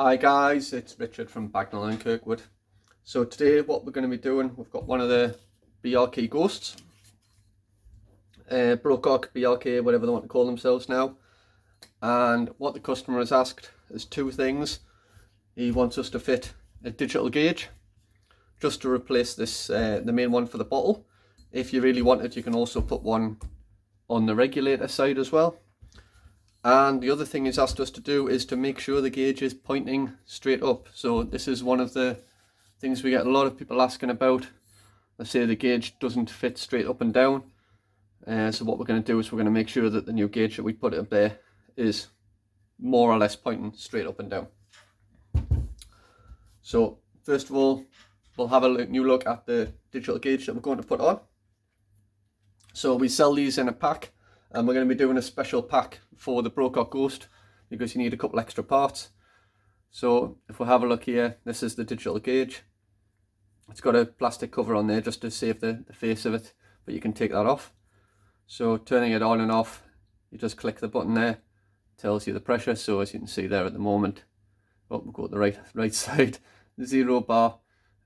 Hi guys, it's Richard from Bagnall and Kirkwood. So today what we're going to be doing, we've got one of the BRK ghosts, Brocock, BRK, whatever they want to call themselves now. And what the customer has asked is two things. He wants us to fit a digital gauge, just to replace this, the main one for the bottle. If you really want it, you can also put one on the regulator side as well. And the other thing he's asked us to do is to make sure the gauge is pointing straight up. So this is one of the things we get a lot of people asking about. They say the gauge doesn't fit straight up and down. So what we're going to do is we're going to make sure that the new gauge that we put up there is more or less pointing straight up and down. So first of all, we'll have a new look at the digital gauge that we're going to put on. So we sell these in a pack. And we're going to be doing a special pack for the Brocock Ghost because you need a couple extra parts. So if we have a look here, this is the digital gauge. It's got a plastic cover on there just to save the face of it, but you can take that off. So turning it on and off, you just click the button there, tells you the pressure. So as you can see there at the moment, we'll go to the right side, the 0 bar.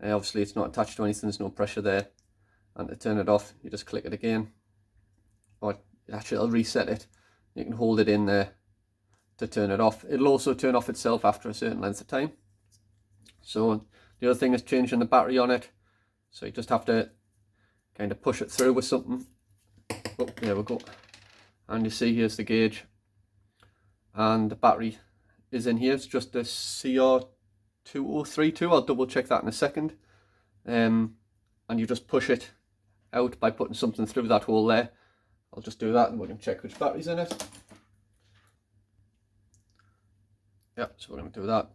Obviously it's not attached to anything, there's no pressure there. And to turn it off, you just click it again. Actually, it'll reset it. You can hold it in there to turn it off. It'll also turn off itself after a certain length of time. So the other thing is changing the battery on it. So you just have to kind of push it through with something. Oh, there we go. And you see here's the gauge. And the battery is in here. It's just a CR2032. I'll double check that in a second. And you just push it out by putting something through that hole there. I'll just do that and we can check which battery's in it. Yeah, so we're going to do that.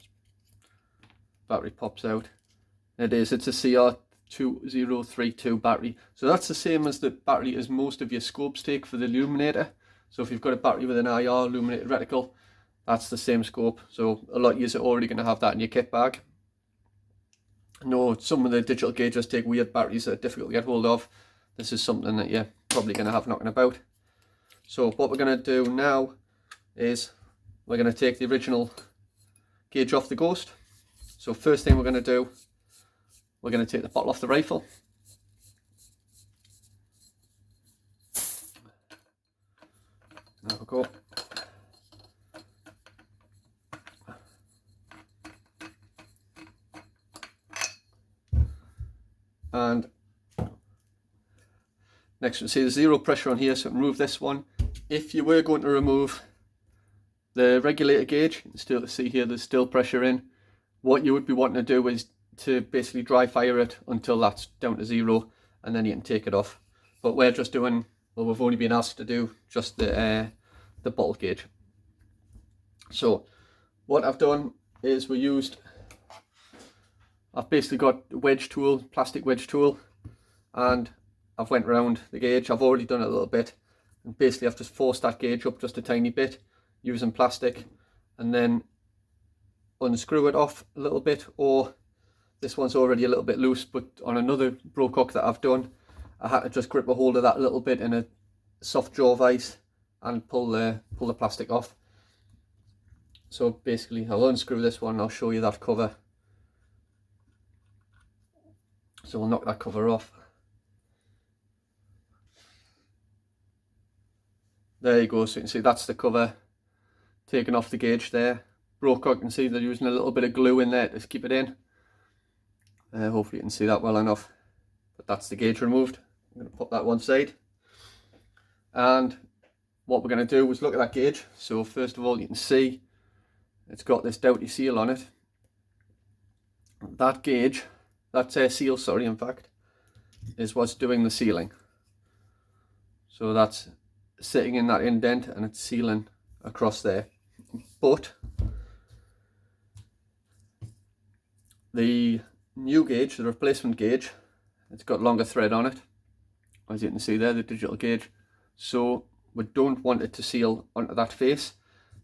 Battery pops out. It's a CR2032 battery. So that's the same as the battery as most of your scopes take for the illuminator. So if you've got a battery with an IR illuminated reticle, that's the same scope. So a lot of you are already going to have that in your kit bag. No, some of the digital gauges take weird batteries that are difficult to get hold of. This is something that you're probably going to have knocking about. So what we're going to do now is we're going to take the original gauge off the Ghost. So first thing we're going to do, we're going to take the bottle off the rifle. There we go. And next, you'll see there's 0 pressure on here, so remove this one. If you were going to remove the regulator gauge, you can still see here there's still pressure in. What you would be wanting to do is to basically dry fire it until that's down to 0, and then you can take it off. But we're just doing, well, we've only been asked to do just the bottle gauge. So what I've done is I've basically got a wedge tool, plastic wedge tool, and I've went around the gauge. I've already done it a little bit, and basically I've just forced that gauge up just a tiny bit using plastic, and then unscrew it off a little bit. Or this one's already a little bit loose, but on another Brocock that I've done, I had to just grip a hold of that a little bit in a soft jaw vise and pull the plastic off. So basically I'll unscrew this one and I'll show you that cover. So we'll knock that cover off. There you go, so you can see that's the cover taken off the gauge there. Brocock, you can see they're using a little bit of glue in there to keep it in. Hopefully you can see that well enough. But that's the gauge removed. I'm going to put that one side. And what we're going to do is look at that gauge. So first of all, you can see it's got this doughty seal on it. That gauge, that seal, sorry, in fact, is what's doing the sealing. So that's sitting in that indent and it's sealing across there. But the new gauge, the replacement gauge, it's got longer thread on it, as you can see there, the digital gauge. So we don't want it to seal onto that face.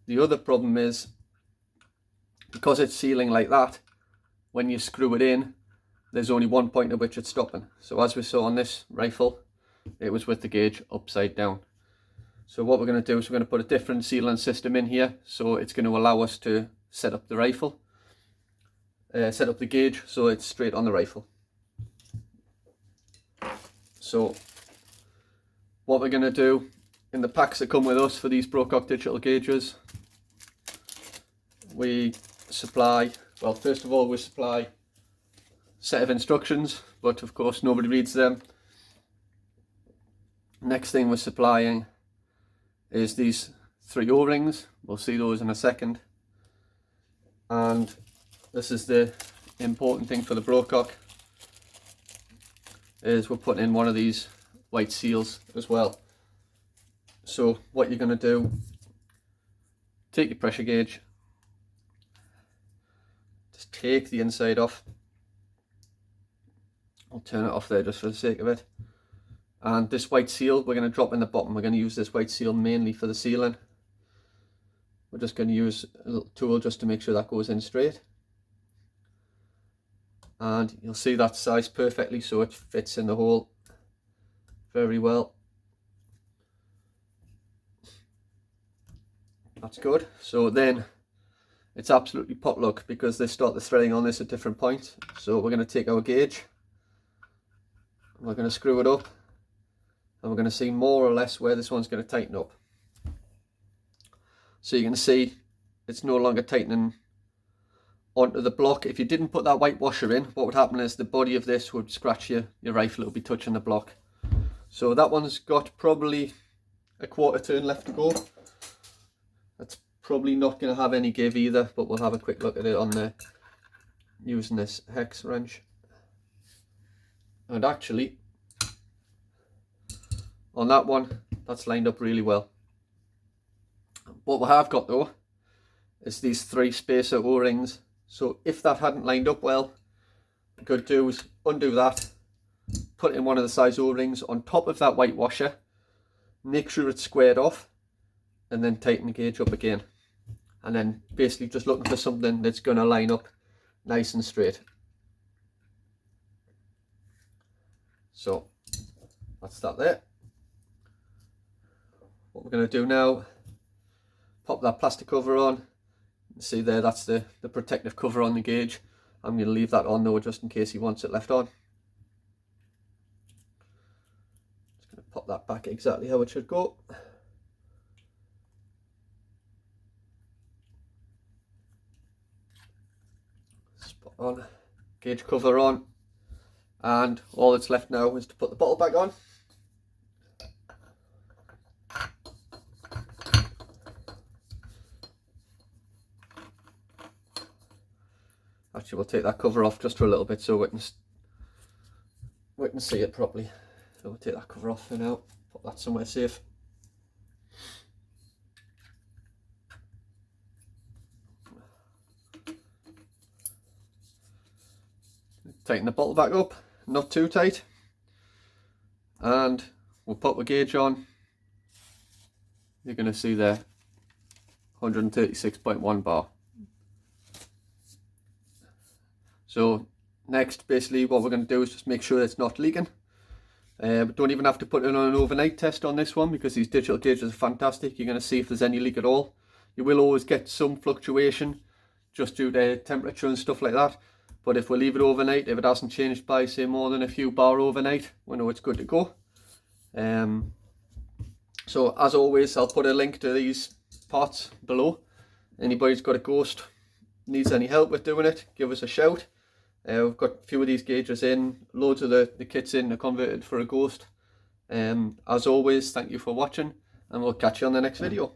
The other problem is, because it's sealing like that, when you screw it in, there's only one point at which it's stopping. So as we saw on this rifle, it was with the gauge upside down. So what we're going to do is we're going to put a different sealing system in here, so it's going to allow us to set up the rifle. set up the gauge so it's straight on the rifle. So what we're going to do in the packs that come with us for these Brocock digital gauges, we supply, well, first of all we supply a set of instructions, but of course nobody reads them. Next thing we're supplying is these 3 O-rings. We'll see those in a second. And this is the important thing for the Brocock, is we're putting in one of these white seals as well. So what you're going to do, take your pressure gauge, just take the inside off. I'll turn it off there just for the sake of it. And this white seal we're going to drop in the bottom. We're going to use this white seal mainly for the sealing. We're just going to use a little tool just to make sure that goes in straight. And you'll see that sized perfectly, so it fits in the hole very well. That's good. So then it's absolutely potluck because they start the threading on this at different points. So we're going to take our gauge, we're going to screw it up, and we're going to see more or less where this one's going to tighten up. So you're going to see it's no longer tightening onto the block. If you didn't put that white washer in, what would happen is the body of this would scratch your rifle. It would be touching the block. So that one's got probably a quarter turn left to go. That's probably not going to have any give either, but we'll have a quick look at it on there using this hex wrench. And actually, on that one, that's lined up really well. What we have got though is these 3 spacer O-rings. So if that hadn't lined up well, what we could do is undo that, put in one of the size O-rings on top of that white washer, make sure it's squared off, and then tighten the gauge up again. And then basically just looking for something that's going to line up nice and straight. So that's that there. What we're going to do now, pop that plastic cover on. See there, that's the protective cover on the gauge. I'm going to leave that on though just in case he wants it left on. Just going to pop that back exactly how it should go. Spot on. Gauge cover on. And all that's left now is to put the bottle back on. Actually, we'll take that cover off just for a little bit so we can see it properly. So we'll take that cover off for now, put that somewhere safe. Tighten the bottle back up, not too tight. And we'll put the gauge on. You're going to see there, 136.1 bar. So next, basically what we're going to do is just make sure it's not leaking. We don't even have to put in an overnight test on this one because these digital gauges are fantastic. You're going to see if there's any leak at all. You will always get some fluctuation just due to temperature and stuff like that. But if we leave it overnight, if it hasn't changed by say more than a few bar overnight, we know it's good to go. So as always, I'll put a link to these parts below. Anybody's got a Ghost, needs any help with doing it, give us a shout. We've got a few of these gauges in, loads of the kits in are converted for a Ghost. As always, thank you for watching, and we'll catch you on the next video.